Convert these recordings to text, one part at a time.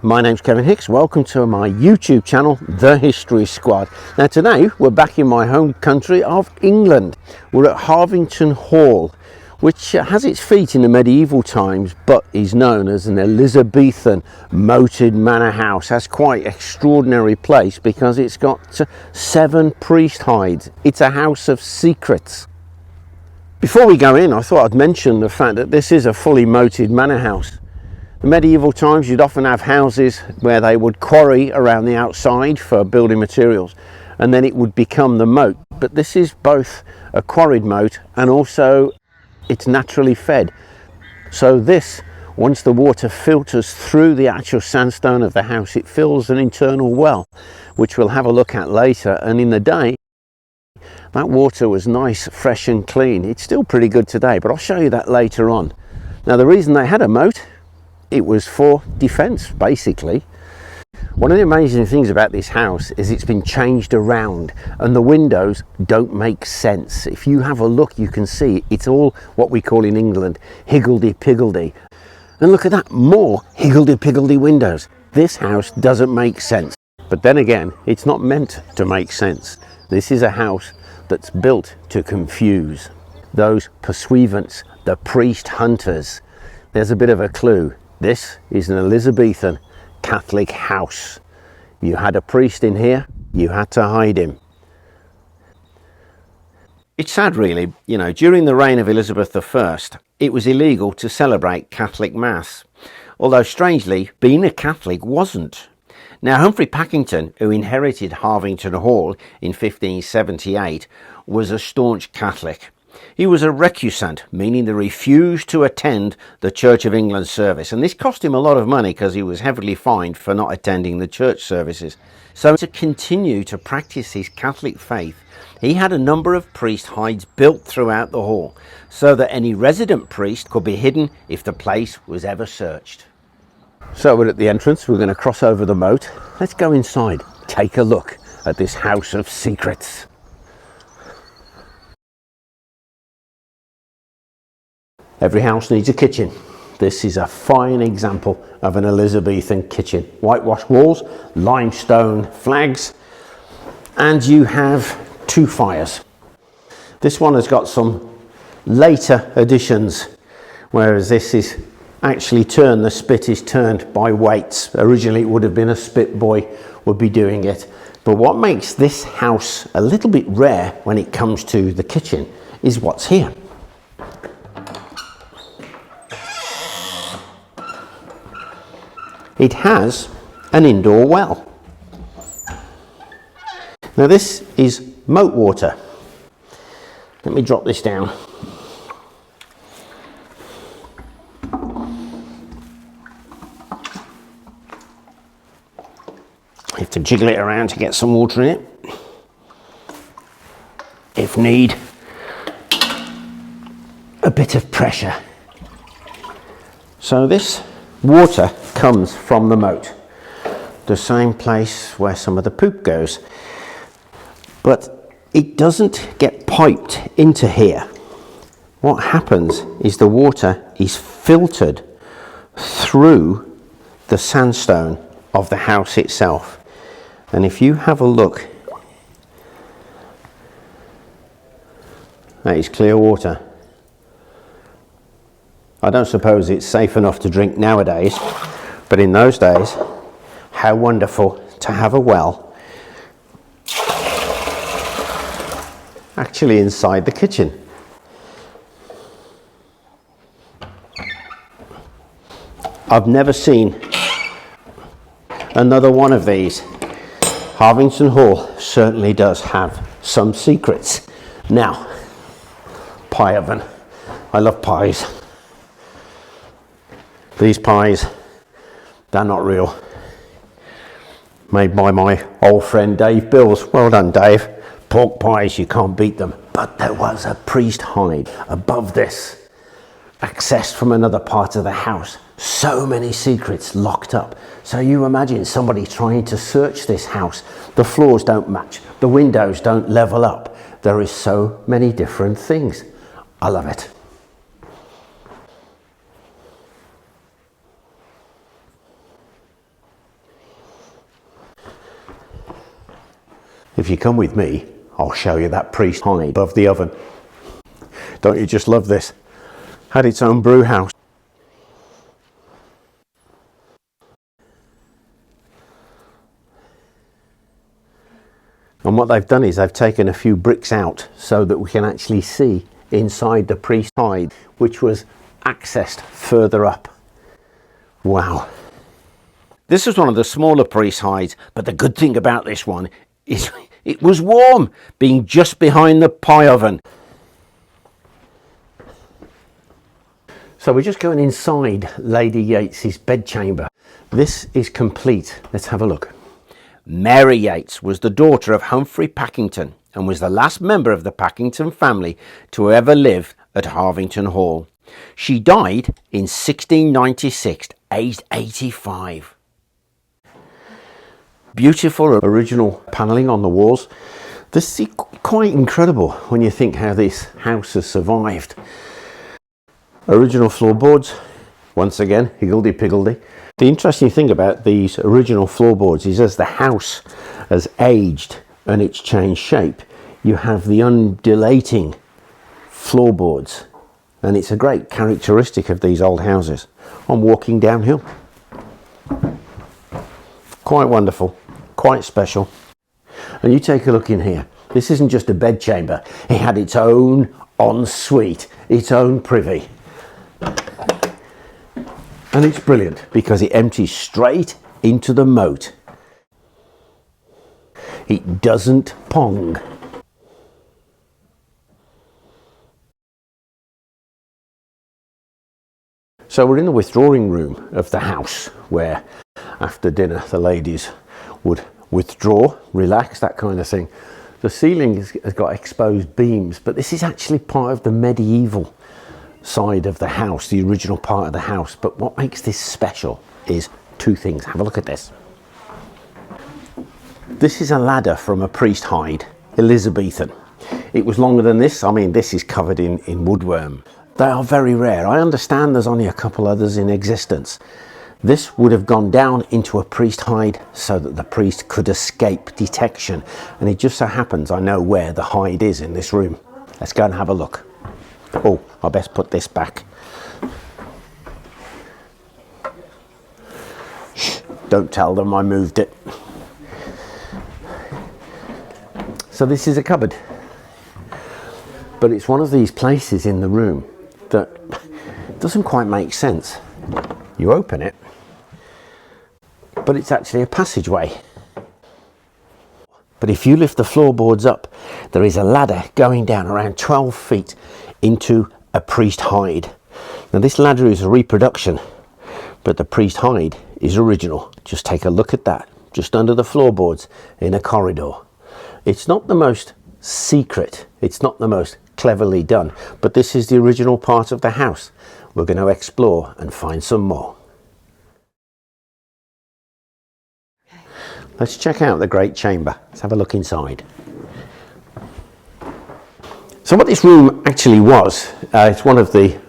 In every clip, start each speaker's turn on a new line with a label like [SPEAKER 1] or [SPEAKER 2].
[SPEAKER 1] My name's Kevin Hicks. Welcome to my YouTube channel, The History Squad. Now today we're back in my home country of England. We're at Harvington Hall, which has its feet in the medieval times but is known as an Elizabethan moated manor house. That's quite an extraordinary place because it's got 7 priest hides. It's a house of secrets. Before we go in, I thought I'd mention the fact that this is a fully moated manor house. In medieval times, you'd often have houses where they would quarry around the outside for building materials, and then it would become the moat. But this is both a quarried moat and also it's naturally fed. So this, once the water filters through the actual sandstone of the house, it fills an internal well, which we'll have a look at later. And in the day, that water was nice, fresh and clean. It's still pretty good today, but I'll show you that later on. Now, the reason they had a moat, it was for defense, basically. One of the amazing things about this house is it's been changed around and the windows don't make sense. If you have a look, you can see it's all what we call in England higgledy-piggledy. And look at that, more higgledy-piggledy windows. This house doesn't make sense. But then again, it's not meant to make sense. This is a house that's built to confuse those pursuivants, the priest hunters. There's a bit of a clue. This is an Elizabethan Catholic house. You had a priest in here, you had to hide him. It's sad really, you know, during the reign of Elizabeth I, it was illegal to celebrate Catholic Mass. Although strangely, being a Catholic wasn't. Now Humphrey Packington, who inherited Harvington Hall in 1578, was a staunch Catholic. He was a recusant, meaning he refused to attend the Church of England service, and this cost him a lot of money because he was heavily fined for not attending the church services. So to continue to practice his Catholic faith, he had a number of priest hides built throughout the hall so that any resident priest could be hidden if the place was ever searched. So we're at the entrance, we're going to cross over the moat. Let's go inside, take a look at this house of secrets. Every house needs a kitchen. This is a fine example of an Elizabethan kitchen. Whitewashed walls, limestone flags, and you have 2 fires. This one has got some later additions, whereas this is actually turned, the spit is turned by weights. Originally it would have been a spit boy would be doing it. But what makes this house a little bit rare when it comes to the kitchen is what's here. It has an indoor well. Now this is moat water. Let me drop this down. You have to jiggle it around to get some water in it. If need, a bit of pressure. So this water comes from the moat, the same place where some of the poop goes, but it doesn't get piped into here. What happens is the water is filtered through the sandstone of the house itself, and if you have a look, that is clear water. I don't suppose it's safe enough to drink nowadays, but in those days, how wonderful to have a well actually inside the kitchen. I've never seen another one of these. Harvington Hall certainly does have some secrets. Now, pie oven. I love pies. These pies, they're not real. Made by my old friend Dave Bills. Well done, Dave. Pork pies, you can't beat them. But there was a priest hide above this, accessed from another part of the house. So many secrets locked up. So you imagine somebody trying to search this house. The floors don't match. The windows don't level up. There is so many different things. I love it. If you come with me, I'll show you that priest hide above the oven. Don't you just love this? Had its own brew house. And what they've done is they've taken a few bricks out so that we can actually see inside the priest hide, which was accessed further up. Wow. This was one of the smaller priest hides, but the good thing about this one is it was warm, being just behind the pie oven. So we're just going inside Lady Yates's bedchamber. This is complete. Let's have a look. Mary Yates was the daughter of Humphrey Packington and was the last member of the Packington family to ever live at Harvington Hall. She died in 1696, aged 85. Beautiful original panelling on the walls. This is quite incredible when you think how this house has survived. Original floorboards, once again, higgledy-piggledy. The interesting thing about these original floorboards is as the house has aged and it's changed shape, you have the undulating floorboards, and it's a great characteristic of these old houses. I'm walking downhill. Quite wonderful, quite special. And you take a look in here. This isn't just a bedchamber. It had its own ensuite, its own privy. And it's brilliant because it empties straight into the moat. It doesn't pong. So we're in the withdrawing room of the house, where after dinner the ladies would withdraw, relax, that kind of thing. The ceiling has got exposed beams, but this is actually part of the medieval side of the house, the original part of the house. But what makes this special is two things. Have a look at this. This is a ladder from a priest hide, Elizabethan. It was longer than this. I mean, this is covered in woodworm. They are very rare. I understand there's only a couple others in existence. This would have gone down into a priest hide so that the priest could escape detection. And it just so happens I know where the hide is in this room. Let's go and have a look. Oh, I best put this back. Shh, don't tell them I moved it. So this is a cupboard, but it's one of these places in the room that doesn't quite make sense. You open it, but it's actually a passageway. But if you lift the floorboards up, there is a ladder going down around 12 feet into a priest hide. Now this ladder is a reproduction, but the priest hide is original. Just take a look at that, just under the floorboards in a corridor. It's not the most secret, it's not the most cleverly done, but this is the original part of the house. We're going to explore and find some more. Let's check out the great chamber. Let's have a look inside. So what this room actually was, it's one of the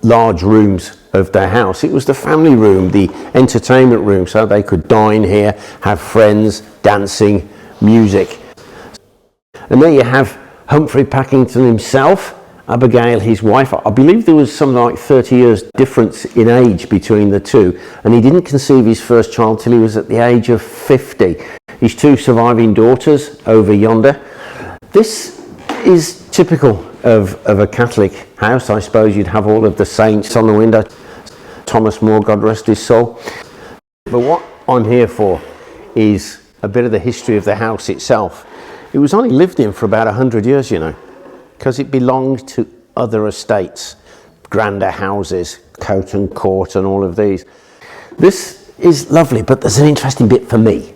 [SPEAKER 1] large rooms of their house. It was the family room, the entertainment room, so they could dine here, have friends, dancing, music. And there you have Humphrey Packington himself, Abigail his wife. I believe there was something like 30 years difference in age between the two, and he didn't conceive his first child till he was at the age of 50. His two surviving daughters over yonder. This is typical of a Catholic house. I suppose you'd have all of the saints on the window. Thomas More, God rest his soul. But what I'm here for is a bit of the history of the house itself. It was only lived in for about 100 years, you know, because it belonged to other estates, grander houses, Coat and Court and all of these. This is lovely, but there's an interesting bit for me.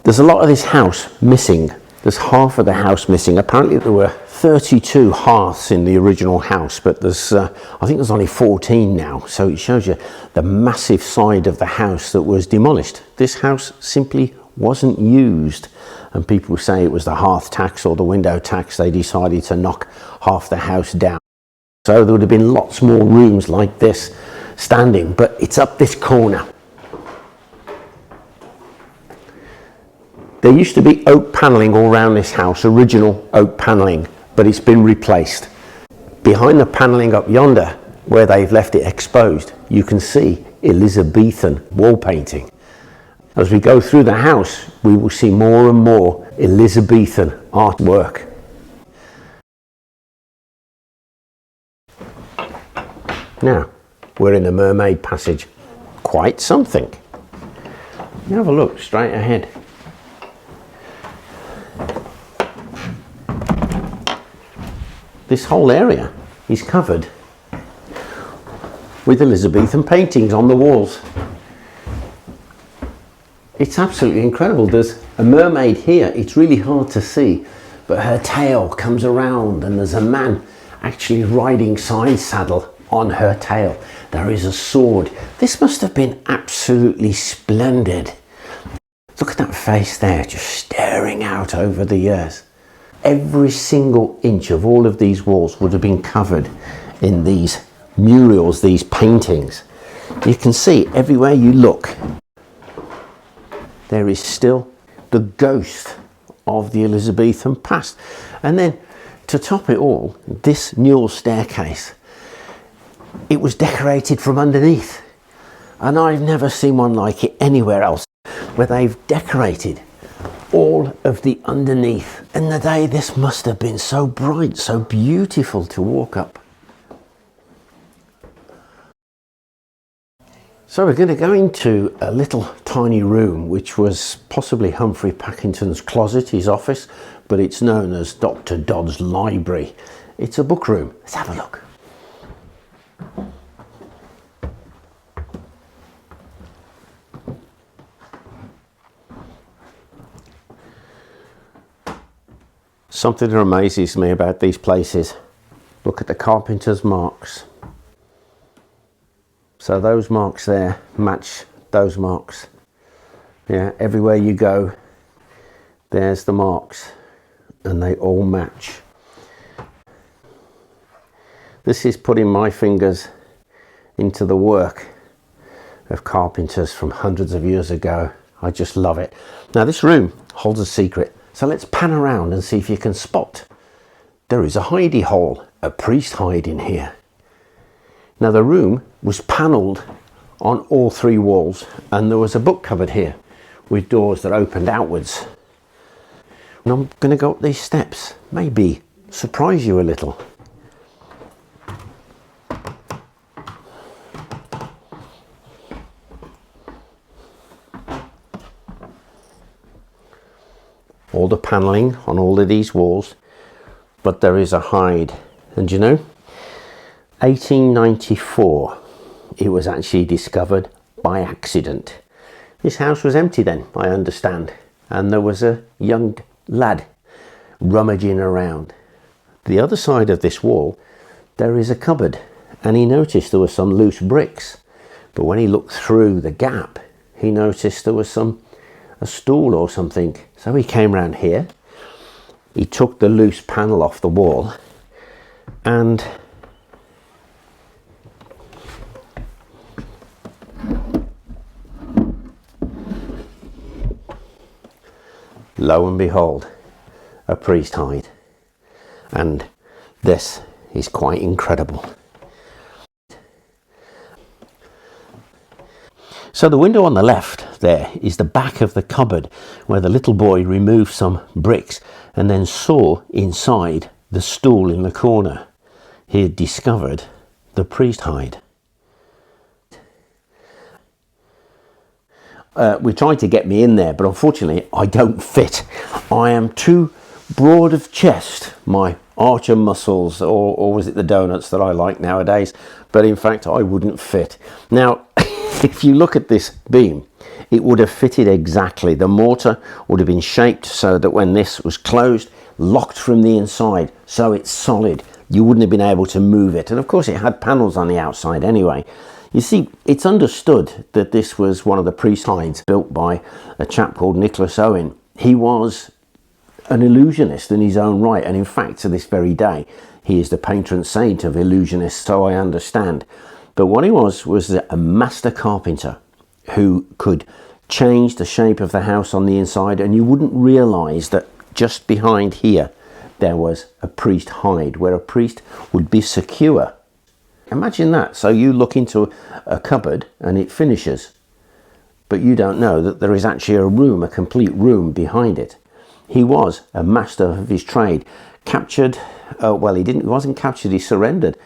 [SPEAKER 1] There's a lot of this house missing. There's half of the house missing. Apparently there were 32 hearths in the original house, but there's I think there's only 14 now. So it shows you the massive side of the house that was demolished. This house simply wasn't used, and people say it was the hearth tax or the window tax. They decided to knock half the house down. So there would have been lots more rooms like this standing, but it's up this corner. There used to be oak panelling all around this house, original oak panelling, but it's been replaced. Behind the panelling up yonder, where they've left it exposed, you can see Elizabethan wall painting. As we go through the house, we will see more and more Elizabethan artwork. Now, we're in the mermaid passage. Quite something. You have a look straight ahead. This whole area is covered with Elizabethan paintings on the walls. It's absolutely incredible. There's a mermaid here. It's really hard to see, but her tail comes around and there's a man actually riding side saddle on her tail. There is a sword. This must have been absolutely splendid. Look at that face there, just staring out over the years. Every single inch of all of these walls would have been covered in these murals, these paintings. You can see everywhere you look, there is still the ghost of the Elizabethan past. And then to top it all, this newel staircase, it was decorated from underneath. And I've never seen one like it anywhere else, where they've decorated all of the underneath. In the day, this must have been so bright, so beautiful to walk up. So we're going to go into a little tiny room, which was possibly Humphrey Packington's closet, his office, but it's known as Dr. Dodd's library. It's a book room. Let's have a look. Something that amazes me about these places, look at the carpenter's marks. So those marks there match those marks. Yeah, everywhere you go, there's the marks and they all match. This is putting my fingers into the work of carpenters from hundreds of years ago. I just love it. Now this room holds a secret. So let's pan around and see if you can spot. There is a hidey hole, a priest hide in here. Now the room was panelled on all three walls and there was a book cupboard here with doors that opened outwards. And I'm going to go up these steps, maybe surprise you a little. All the panelling on all of these walls, but there is a hide. And you know, 1894 it was actually discovered by accident. This house was empty then, I understand, and there was a young lad rummaging around. The other side of this wall there is a cupboard, and he noticed there were some loose bricks, but when he looked through the gap he noticed there was a stool or something. So he came round here, he took the loose panel off the wall and lo and behold, a priest hide. And this is quite incredible. So the window on the left there is the back of the cupboard where the little boy removed some bricks and then saw inside the stool in the corner. He had discovered the priest hide. We tried to get me in there, but unfortunately I don't fit. I am too broad of chest, my archer muscles, or was it the donuts that I like nowadays, but in fact I wouldn't fit. Now if you look at this beam, it would have fitted exactly. The mortar would have been shaped so that when this was closed, locked from the inside, so it's solid, you wouldn't have been able to move it. And of course it had panels on the outside anyway. You see, it's understood that this was one of the priest hides built by a chap called Nicholas Owen. He was an illusionist in his own right, and in fact to this very day he is the patron saint of illusionists, so I understand. But what he was a master carpenter who could change the shape of the house on the inside, and you wouldn't realise that just behind here there was a priest hide, where a priest would be secure. Imagine that. So you look into a cupboard and it finishes, but you don't know that there is actually a room, a complete room behind it. He was a master of his trade. Captured, well, he wasn't captured, he surrendered.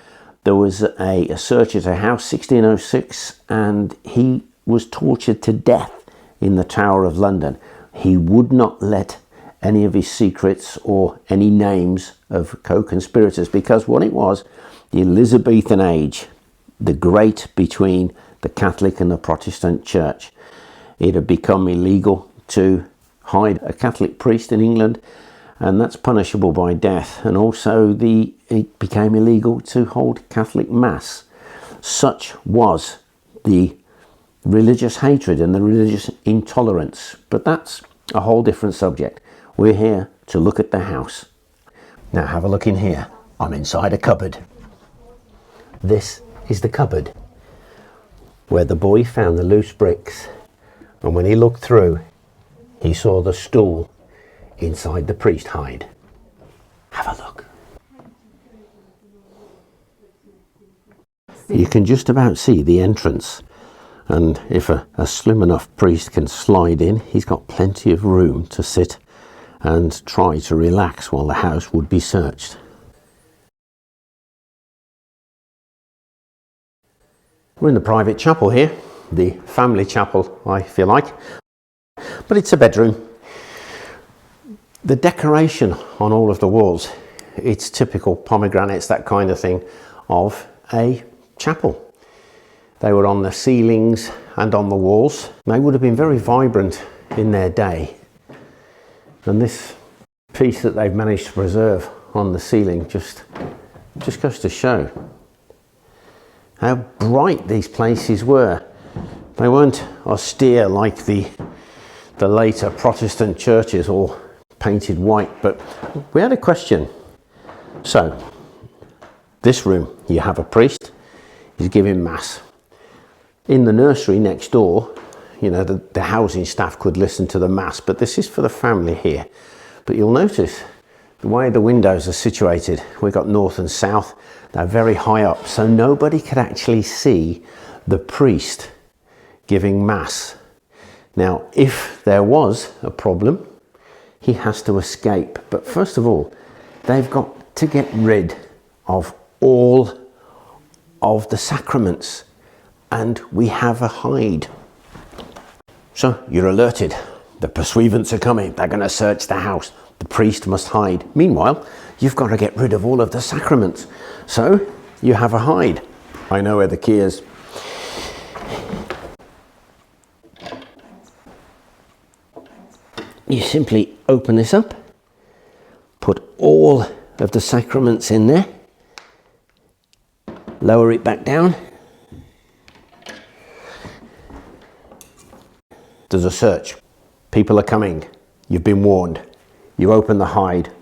[SPEAKER 1] There was a search at a house, 1606, and he was tortured to death in the Tower of London. He would not let any of his secrets or any names of co-conspirators, because what it was, the Elizabethan age, the great between the Catholic and the Protestant church. It had become illegal to hide a Catholic priest in England, and that's punishable by death. And also it became illegal to hold Catholic Mass. Such was the religious hatred and the religious intolerance. But that's a whole different subject. We're here to look at the house. Now have a look in here. I'm inside a cupboard. This is the cupboard where the boy found the loose bricks, and when he looked through, he saw the stool inside the priest hide. Have a look. You can just about see the entrance, and if a slim enough priest can slide in, he's got plenty of room to sit and try to relax while the house would be searched. We're in the private chapel here, the family chapel, I feel like, but it's a bedroom. The decoration on all of the walls, it's typical pomegranates, that kind of thing, of a chapel. They were on the ceilings and on the walls. They would have been very vibrant in their day. And this piece that they've managed to preserve on the ceiling just goes to show how bright these places were. They weren't austere like the later Protestant churches, all painted white. But we had a question. So this room, you have a priest, he's giving mass. In the nursery next door, you know, the housing staff could listen to the mass, but this is for the family here. But you'll notice the way the windows are situated. We've got north and south. They're very high up, so nobody could actually see the priest giving mass. Now, if there was a problem, he has to escape. But first of all, they've got to get rid of all of the sacraments, and we have a hide. So you're alerted. The pursuivants are coming. They're going to search the house. The priest must hide. Meanwhile, you've got to get rid of all of the sacraments. So you have a hide. I know where the key is. You simply open this up, put all of the sacraments in there, lower it back down. There's a search. People are coming. You've been warned. You open the hide.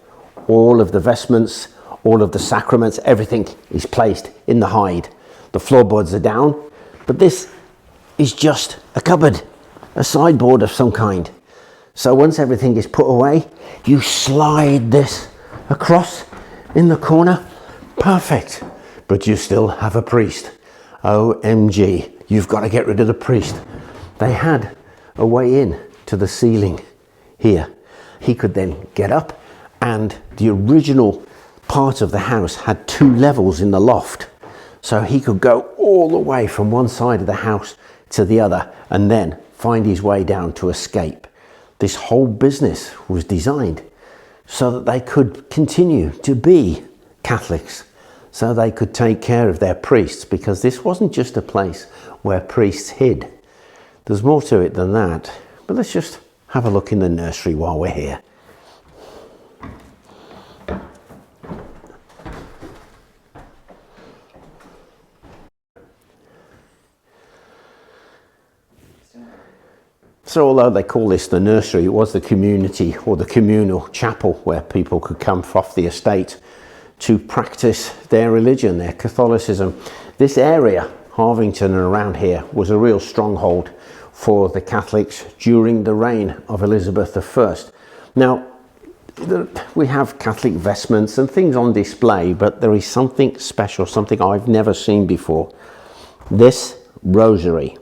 [SPEAKER 1] All of the vestments, all of the sacraments, everything is placed in the hide. The floorboards are down, but this is just a cupboard, a sideboard of some kind. So once everything is put away, you slide this across in the corner. Perfect. But you still have a priest. OMG, you've got to get rid of the priest. They had a way in to the ceiling here. He could then get up, and the original part of the house had 2 levels in the loft. So he could go all the way from one side of the house to the other and then find his way down to escape. This whole business was designed so that they could continue to be Catholics, so they could take care of their priests, because this wasn't just a place where priests hid. There's more to it than that, but let's just have a look in the nursery while we're here. So although they call this the nursery, it was the community or the communal chapel where people could come off the estate to practice their religion, their Catholicism. This area, Harvington and around here, was a real stronghold for the Catholics during the reign of Elizabeth I. Now, we have Catholic vestments and things on display, but there is something special, something I've never seen before. This rosary.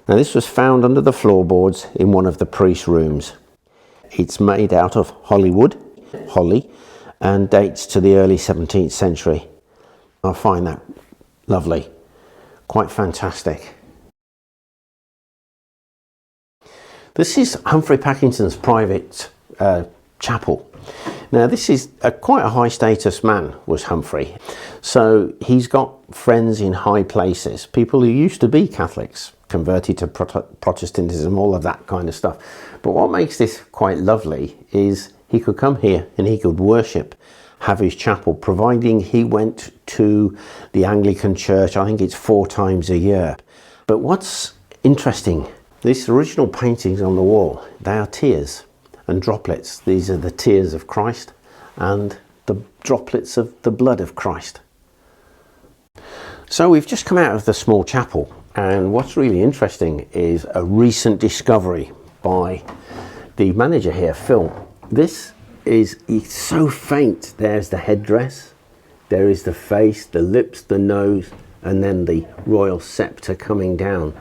[SPEAKER 1] Now, this was found under the floorboards in one of the priest's rooms. It's made out of holly, and dates to the early 17th century. I find that lovely, quite fantastic. This is Humphrey Packington's private chapel. Now, this is quite a high status man, was Humphrey. So he's got friends in high places, people who used to be Catholics, converted to Protestantism, all of that kind of stuff. But what makes this quite lovely is he could come here and he could worship, have his chapel, providing he went to the Anglican church. I think it's 4 times a year. But what's interesting, these original paintings on the wall, they are tears and droplets. These are the tears of Christ and the droplets of the blood of Christ. So we've just come out of the small chapel, and what's really interesting is a recent discovery by the manager here, Phil. This is, it's so faint. There's the headdress, there is the face, the lips, the nose, and then the royal scepter coming down.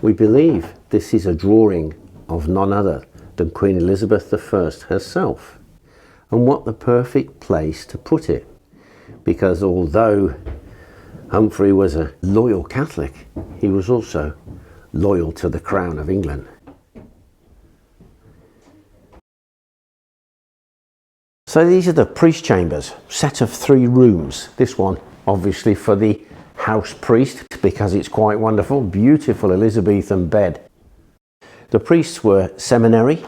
[SPEAKER 1] We believe this is a drawing of none other than Queen Elizabeth I herself. And what the perfect place to put it, because although Humphrey was a loyal Catholic, he was also loyal to the Crown of England. So these are the priest chambers, set of 3 rooms. This one obviously for the house priest, because it's quite wonderful, beautiful Elizabethan bed. The priests were seminary.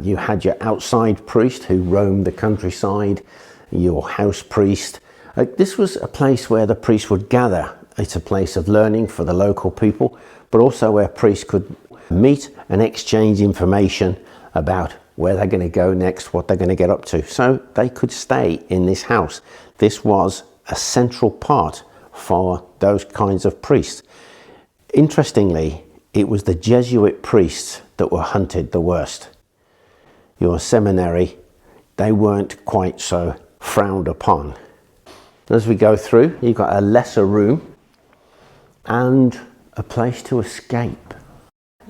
[SPEAKER 1] You had your outside priest who roamed the countryside, your house priest. This was a place where the priests would gather. It's a place of learning for the local people, but also where priests could meet and exchange information about where they're going to go next, what they're going to get up to. So they could stay in this house. This was a central part for those kinds of priests. Interestingly, it was the Jesuit priests that were hunted the worst. Your seminary, they weren't quite so frowned upon. As we go through, you've got a lesser room and a place to escape.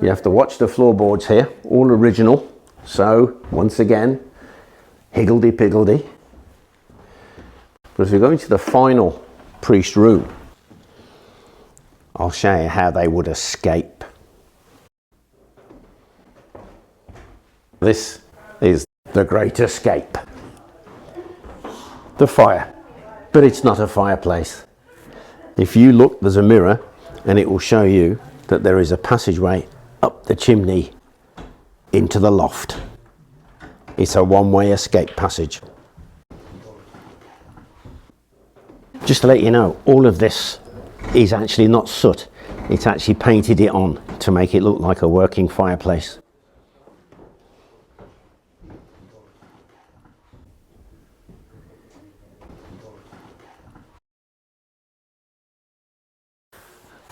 [SPEAKER 1] You have to watch the floorboards here, all original. So, once again, higgledy-piggledy. But as we go into the final priest room, I'll show you how they would escape. This is the great escape. The fire. But it's not a fireplace. If you look, there's a mirror, and it will show you that there is a passageway up the chimney into the loft. It's a one-way escape passage. Just to let you know, all of this is actually not soot. It's actually painted it on to make it look like a working fireplace.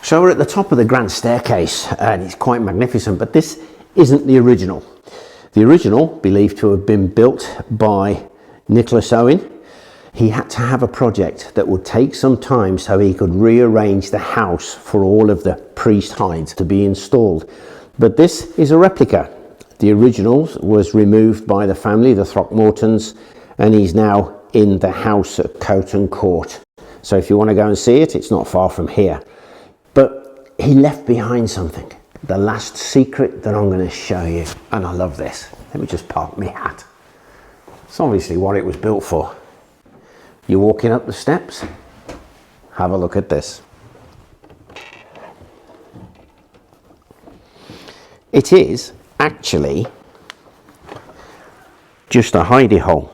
[SPEAKER 1] So we're at the top of the grand staircase, and it's quite magnificent, but this isn't the original. The original, believed to have been built by Nicholas Owen. He had to have a project that would take some time so he could rearrange the house for all of the priest hides to be installed. But this is a replica. The original was removed by the family, the Throckmortons, and he's now in the house at Coton Court. So if you want to go and see it, it's not far from here. But he left behind something. The last secret that I'm going to show you, and I love this. Let me just park my hat. It's obviously what it was built for. You're walking up the steps, have a look at this. It is actually just a hidey hole,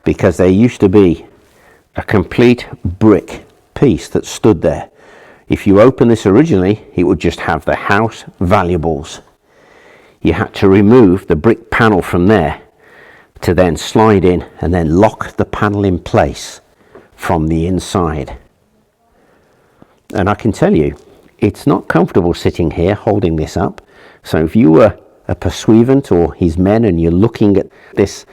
[SPEAKER 1] because there used to be a complete brick piece that stood there. If you open this originally, it would just have the house valuables. You had to remove the brick panel from there to then slide in and then lock the panel in place from the inside. And I can tell you, it's not comfortable sitting here holding this up. So if you were a pursuivant or his men and you're looking at this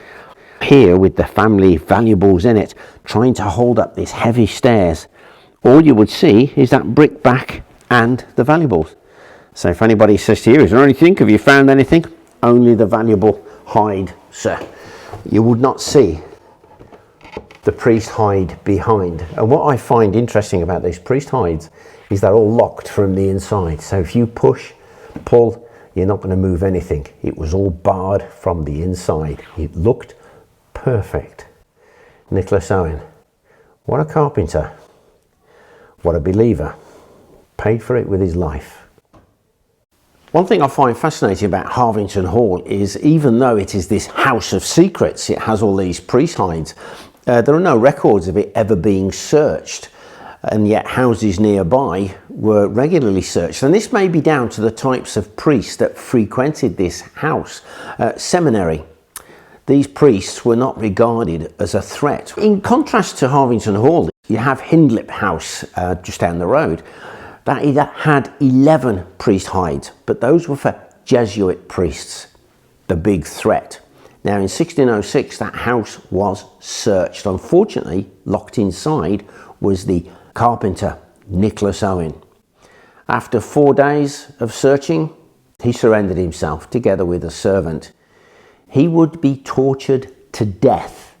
[SPEAKER 1] here with the family valuables in it, trying to hold up these heavy stairs, all you would see is that brick back and the valuables. So if anybody says to you, is there anything, have you found anything? Only the valuable hide, sir. You would not see the priest hide behind. And what I find interesting about these priest hides is they're all locked from the inside. So if you push, pull, you're not going to move anything. It was all barred from the inside. It looked perfect. Nicholas Owen, what a carpenter, what a believer, paid for it with his life. One thing I find fascinating about Harvington Hall is, even though it is this house of secrets, it has all these priest hides, there are no records of it ever being searched, and yet houses nearby were regularly searched. And this may be down to the types of priests that frequented this house. Seminary. These priests were not regarded as a threat. In contrast to Harvington Hall, you have Hindlip House just down the road. That had 11 priest hides, but those were for Jesuit priests, the big threat. Now in 1606 that house was searched. Unfortunately, locked inside was the carpenter Nicholas Owen. After 4 days of searching, he surrendered himself together with a servant. He would be tortured to death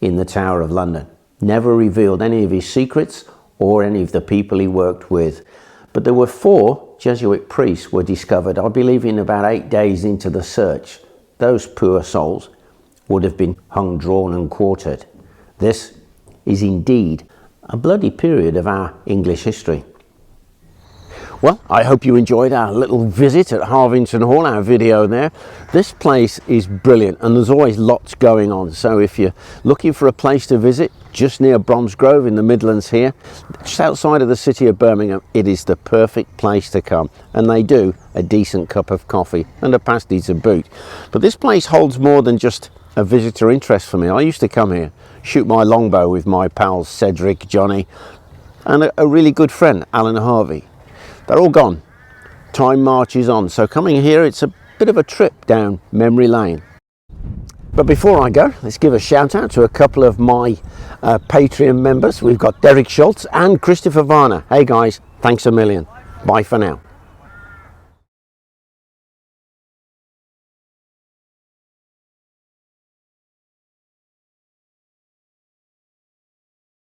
[SPEAKER 1] in the Tower of London. Never revealed any of his secrets or any of the people he worked with. But there were 4 Jesuit priests were discovered, I believe, in about 8 days into the search. Those poor souls would have been hung, drawn and quartered. This is indeed a bloody period of our English history. Well, I hope you enjoyed our little visit at Harvington Hall, our video there. This place is brilliant and there's always lots going on. So if you're looking for a place to visit just near Bromsgrove in the Midlands here, just outside of the city of Birmingham, it is the perfect place to come. And they do a decent cup of coffee and a pasty to boot. But this place holds more than just a visitor interest for me. I used to come here, shoot my longbow with my pals Cedric, Johnny, and a really good friend, Alan Harvey. They're all gone. Time marches on. So coming here, it's a bit of a trip down memory lane. But before I go, let's give a shout out to a couple of my Patreon members. We've got Derek Schultz and Christopher Varner. Hey guys, thanks a million. Bye for now.